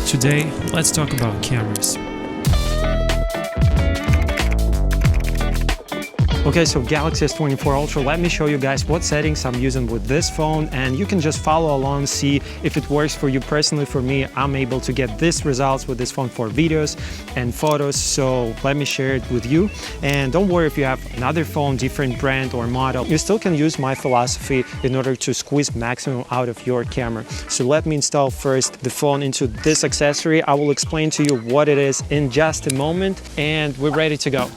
Today, let's talk about cameras. Okay, so Galaxy S24 Ultra, let me show you guys what settings I'm using with this phone, and you can just follow along, see if it works for you. Personally, for me, I'm able to get these results with this phone for videos and photos, so let me share it with you. And don't worry if you have another phone, different brand or model, you still can use my philosophy in order to squeeze maximum out of your camera. So let me install first the phone into this accessory. I will explain to you what it is in just a moment, and we're ready to go.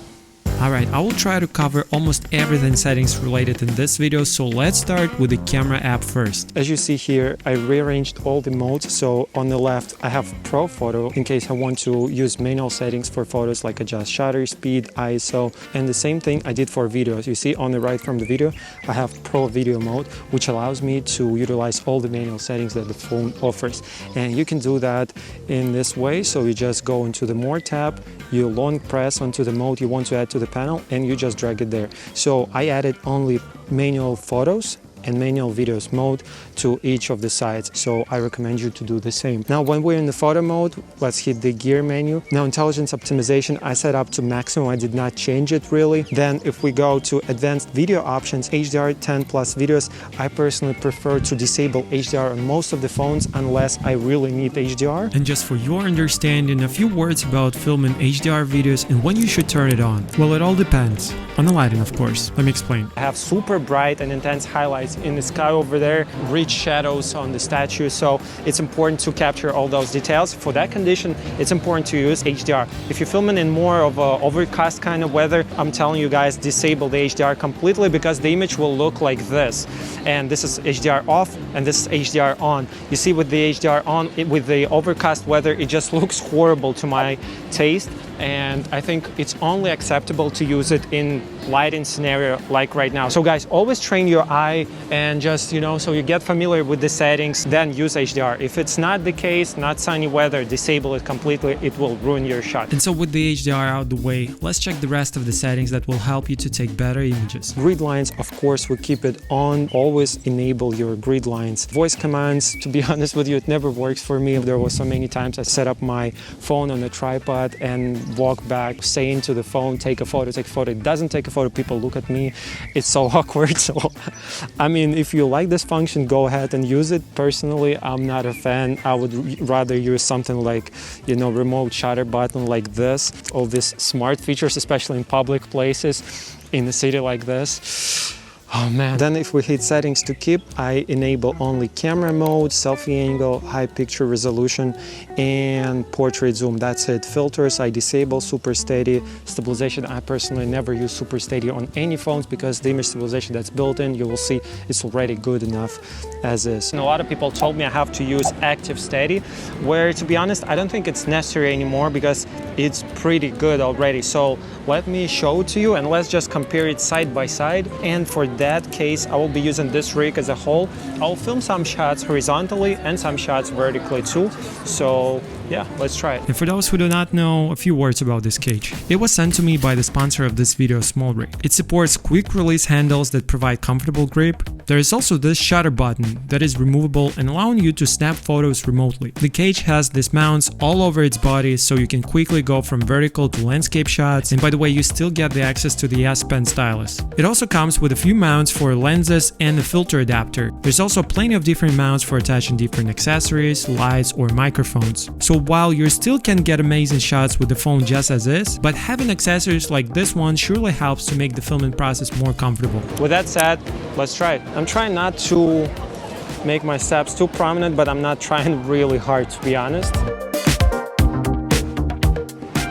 Alright, I will try to cover almost everything settings related in this video, so let's start with the camera app first. As you see here, I rearranged all the modes, so on the left I have Pro Photo in case I want to use manual settings for photos like adjust shutter speed, ISO, and the same thing I did for videos. You see on the right from the video, I have Pro Video mode, which allows me to utilize all the manual settings that the phone offers. And you can do that in this way, so you just go into the More tab, you long press onto the mode you want to add to the panel, and you just drag it there. So I added only manual photos and manual videos mode to each of the sides, so I recommend you to do the same. Now when we're in the photo mode, let's hit the gear menu. Now intelligence optimization I set up to maximum, I did not change it really. Then if we go to advanced video options, HDR 10+ videos, I personally prefer to disable HDR on most of the phones unless I really need HDR. And just for your understanding, a few words about filming HDR videos and when you should turn it on. Well, it all depends on the lighting, of course. Let me explain. I have super bright and intense highlights in the sky over there, rich shadows on the statue, so it's important to capture all those details. For that condition, it's important to use HDR. If you're filming in more of a overcast kind of weather, I'm telling you guys, disable the HDR completely, because the image will look like this. And this is HDR off and this is HDR on. You see, with the HDR on, with the overcast weather, it just looks horrible to my taste. And I think it's only acceptable to use it in lighting scenario like right now. So guys, always train your eye and just, so you get familiar with the settings, then use HDR. If it's not the case, not sunny weather, disable it completely, it will ruin your shot. And so with the HDR out the way, let's check the rest of the settings that will help you to take better images. Grid lines, of course, we keep it on. Always enable your grid lines. Voice commands, to be honest with you, it never works for me. There was so many times I set up my phone on a tripod and walk back, say into the phone, take a photo, it doesn't take a photo, people look at me, it's so awkward. So I mean, if you like this function, go ahead and use it. Personally, I'm not a fan. I would rather use something like, remote shutter button like this. All these smart features, especially in public places, in a city like this. Oh man. Then if we hit settings to keep, I enable only camera mode, selfie angle, high picture resolution, and portrait zoom. That's it. Filters, I disable super steady. Stabilization, I personally never use super steady on any phones because the image stabilization that's built in, you will see it's already good enough as is. And a lot of people told me I have to use active steady, where to be honest, I don't think it's necessary anymore because it's pretty good already. So let me show it to you and let's just compare it side by side. And for that case, I will be using this rig as a whole. I'll film some shots horizontally and some shots vertically too. So yeah, let's try it. And for those who do not know, a few words about this cage. It was sent to me by the sponsor of this video, Smallrig. It supports quick release handles that provide comfortable grip. There is also this shutter button that is removable and allowing you to snap photos remotely. The cage has these mounts all over its body, so you can quickly go from vertical to landscape shots, and by the way, you still get the access to the S Pen stylus. It also comes with a few mounts for lenses and a filter adapter. There's also plenty of different mounts for attaching different accessories, lights or microphones. So while you still can get amazing shots with the phone just as is, but having accessories like this one surely helps to make the filming process more comfortable. With that said, let's try it. I'm trying not to make my steps too prominent, but I'm not trying really hard, to be honest.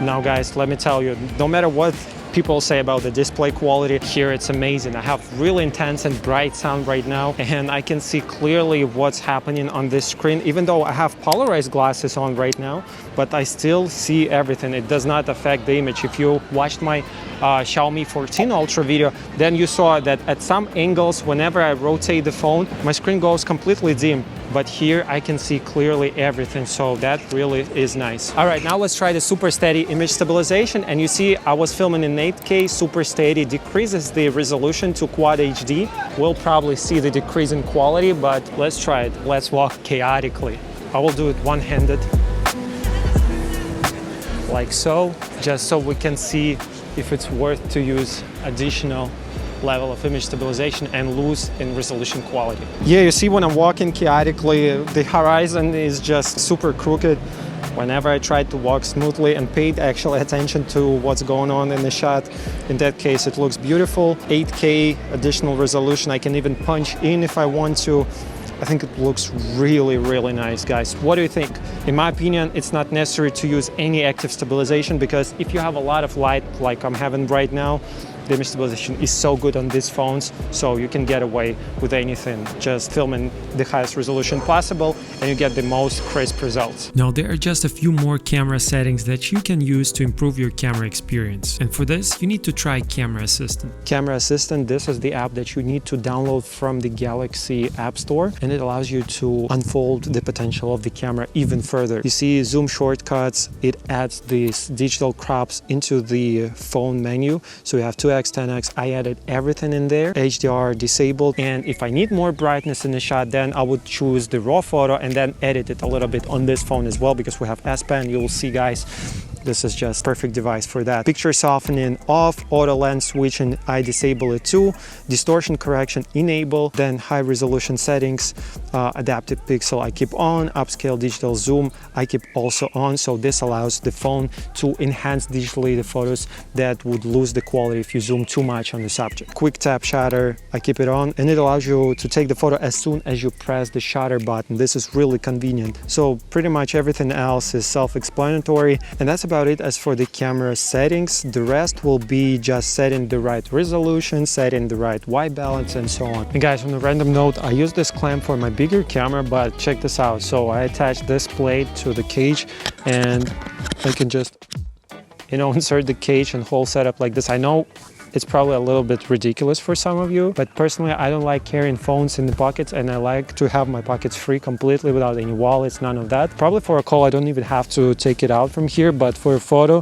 Now guys, let me tell you, no matter what people say about the display quality, here it's amazing. I have really intense and bright sound right now, and I can see clearly what's happening on this screen, even though I have polarized glasses on right now, but I still see everything. It does not affect the image. If you watched my Xiaomi 14 Ultra video, then you saw that at some angles, whenever I rotate the phone, my screen goes completely dim. But here I can see clearly everything, so that really is nice. All right, now let's try the super steady image stabilization. And you see I was filming in 8K. Super steady decreases the resolution to Quad HD. We'll probably see the decrease in quality, but let's try it. Let's walk chaotically. I will do it one-handed. like so, just so we can see if it's worth to use additional level of image stabilization and lose in resolution quality. Yeah, you see when I'm walking chaotically, the horizon is just super crooked. Whenever I tried to walk smoothly and paid actual attention to what's going on in the shot, in that case it looks beautiful. 8K additional resolution, I can even punch in if I want to. I think it looks really, really nice, guys. What do you think? In my opinion, it's not necessary to use any active stabilization, because if you have a lot of light like I'm having right now, the image stabilization is so good on these phones, so you can get away with anything, just filming the highest resolution possible and you get the most crisp results. Now there are just a few more camera settings that you can use to improve your camera experience, and for this you need to try Camera Assistant. Camera Assistant, this is the app that you need to download from the Galaxy App Store, and it allows you to unfold the potential of the camera even further. You see zoom shortcuts, it adds these digital crops into the phone menu, so you have 2x, 10x, I added everything in there, HDR disabled, and if I need more brightness in the shot, then I would choose the raw photo and then edit it a little bit on this phone as well, because we have S Pen. You will see, guys, this is just perfect device for that. Picture softening off, auto lens switching, I disable it too. Distortion correction enable, then high resolution settings, adaptive pixel I keep on, upscale digital zoom I keep also on, so this allows the phone to enhance digitally the photos that would lose the quality if you zoom too much on the subject. Quick tap shutter I keep it on, and it allows you to take the photo as soon as you press the shutter button. This is really convenient. So pretty much everything else is self-explanatory, and that's about it as for the camera settings. The rest will be just setting the right resolution, setting the right white balance, and so on. And guys, on a random note, I use this clamp for my bigger camera, but check this out. So I attach this plate to the cage and I can just, you know, insert the cage and whole setup like this. I know it's probably a little bit ridiculous for some of you, but personally I don't like carrying phones in the pockets, and I like to have my pockets free completely without any wallets, none of that. Probably for a call I don't even have to take it out from here, but for a photo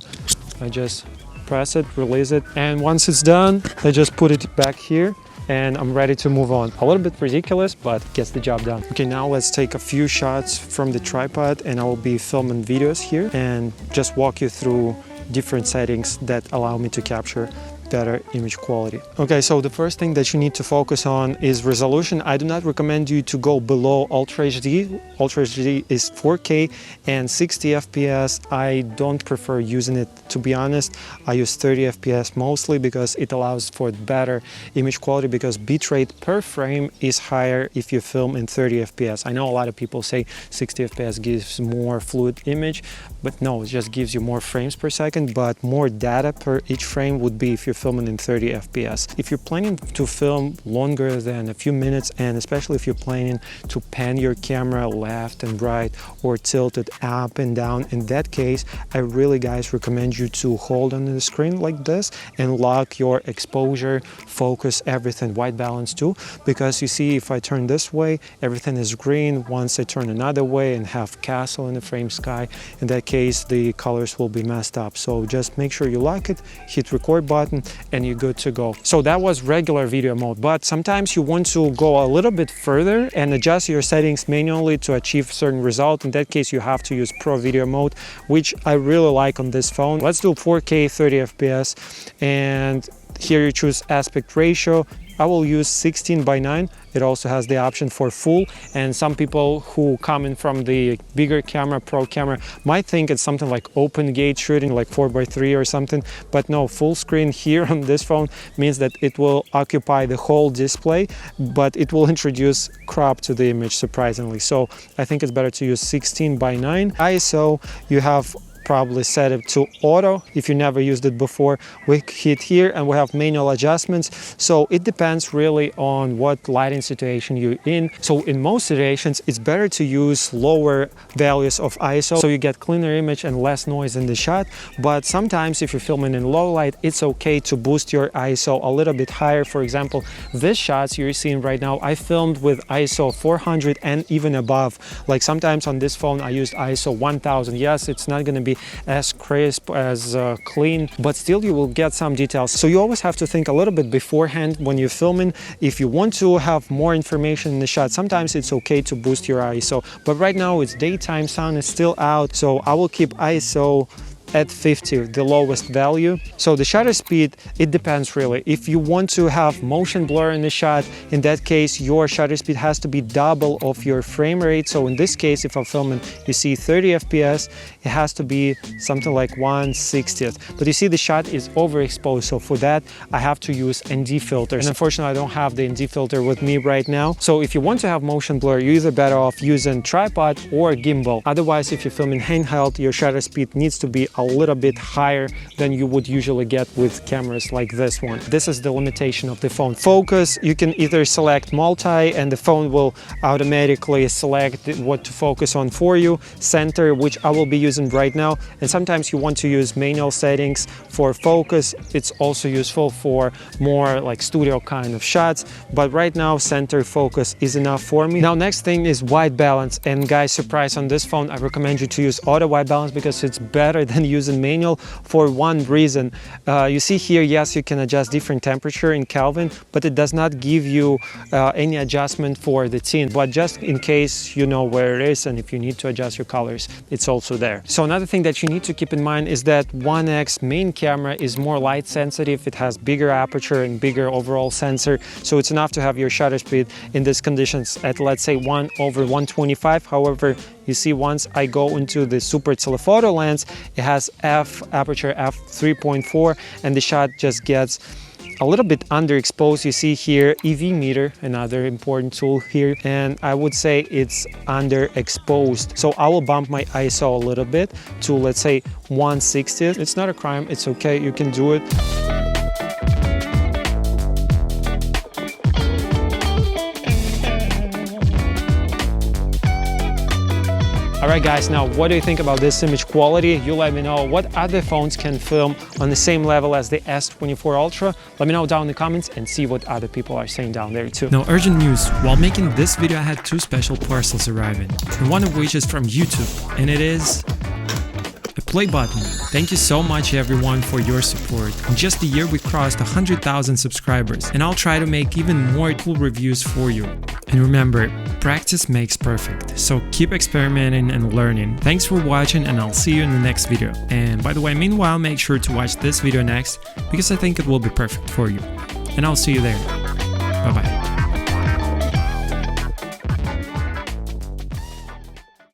I just press it, release it, and once it's done I just put it back here and I'm ready to move on. A little bit ridiculous, but gets the job done. Okay, now let's take a few shots from the tripod, and I will be filming videos here and just walk you through different settings that allow me to capture better image quality. Okay, so the first thing that you need to focus on is resolution. I do not recommend you to go below Ultra HD. Ultra HD is 4K and 60 FPS. I don't prefer using it, to be honest. I use 30 FPS mostly because it allows for better image quality, because bitrate per frame is higher if you film in 30 FPS. I know a lot of people say 60 FPS gives more fluid image, but no, it just gives you more frames per second, but more data per each frame would be if you're filming in 30 FPS. If you're planning to film longer than a few minutes, and especially if you're planning to pan your camera left and right or tilt it up and down, in that case, I really, guys, recommend you to hold on the screen like this and lock your exposure, focus, everything, white balance too, because you see, if I turn this way, everything is green. Once I turn another way and have castle in the frame sky, in that case, the colors will be messed up. So just make sure you lock it, hit record button, and you're good to go. So that was regular video mode, but sometimes you want to go a little bit further and adjust your settings manually to achieve certain result. In that case, you have to use Pro Video mode, which I really like on this phone. Let's do 4K 30 FPS, and here you choose aspect ratio. I will use 16:9. It also has the option for full, and some people who come in from the bigger camera, pro camera, might think it's something like open gate shooting, like 4:3 or something, but no, full screen here on this phone means that it will occupy the whole display, but it will introduce crop to the image, surprisingly. So I think it's better to use 16:9. ISO, you have probably set it to auto if you never used it before. We hit here and we have manual adjustments, so it depends really on what lighting situation you're in. So in most situations it's better to use lower values of ISO, so you get cleaner image and less noise in the shot. But sometimes if you're filming in low light, it's okay to boost your ISO a little bit higher. For example, this shots you're seeing right now, I filmed with ISO 400 and even above. Like sometimes on this phone I used ISO 1000. Yes, it's not going to be as crisp, as clean, but still you will get some details. So you always have to think a little bit beforehand when you're filming. If you want to have more information in the shot, sometimes it's okay to boost your ISO, but right now it's daytime, sun is still out, so I will keep ISO at 50, the lowest value. So the shutter speed, it depends really. If you want to have motion blur in the shot, in that case your shutter speed has to be double of your frame rate. So in this case, if I'm filming, you see 30 FPS, it has to be something like 1/60th. But you see the shot is overexposed, so for that I have to use ND filters. And unfortunately I don't have the ND filter with me right now. So if you want to have motion blur, you're either better off using tripod or gimbal. Otherwise, if you're filming handheld, your shutter speed needs to be a little bit higher than you would usually get with cameras like this one. This is the limitation of the phone. Focus, you can either select multi and the phone will automatically select what to focus on for you. Center, which I will be using right now, and sometimes you want to use manual settings for focus. It's also useful for more like studio kind of shots, but right now center focus is enough for me. Now next thing is white balance, and guys, surprise, on this phone I recommend you to use auto white balance because it's better than using manual for one reason. You see here, yes, you can adjust different temperature in Kelvin, but it does not give you any adjustment for the tint. But just in case you know where it is and if you need to adjust your colors, it's also there. So another thing that you need to keep in mind is that 1X main camera is more light sensitive. It has bigger aperture and bigger overall sensor, so it's enough to have your shutter speed in these conditions at, let's say, 1/125. However, you see, once I go into the super telephoto lens, it has aperture f3.4, and the shot just gets a little bit underexposed. You see here EV meter, another important tool here, and I would say it's underexposed. So I will bump my ISO a little bit to, let's say, 1/60th. It's not a crime, it's okay, you can do it. Alright guys, now what do you think about this image quality? You let me know what other phones can film on the same level as the S24 Ultra. Let me know down in the comments and see what other people are saying down there too. Now, urgent news. While making this video, I had two special parcels arriving, and one of which is from YouTube, and it is a Playbutton. Thank you so much everyone for your support. In just a year we crossed 100,000 subscribers, and I'll try to make even more cool reviews for you. And remember, practice makes perfect, so keep experimenting and learning. Thanks for watching, and I'll see you in the next video. And by the way, meanwhile, make sure to watch this video next, because I think it will be perfect for you. And I'll see you there. Bye bye.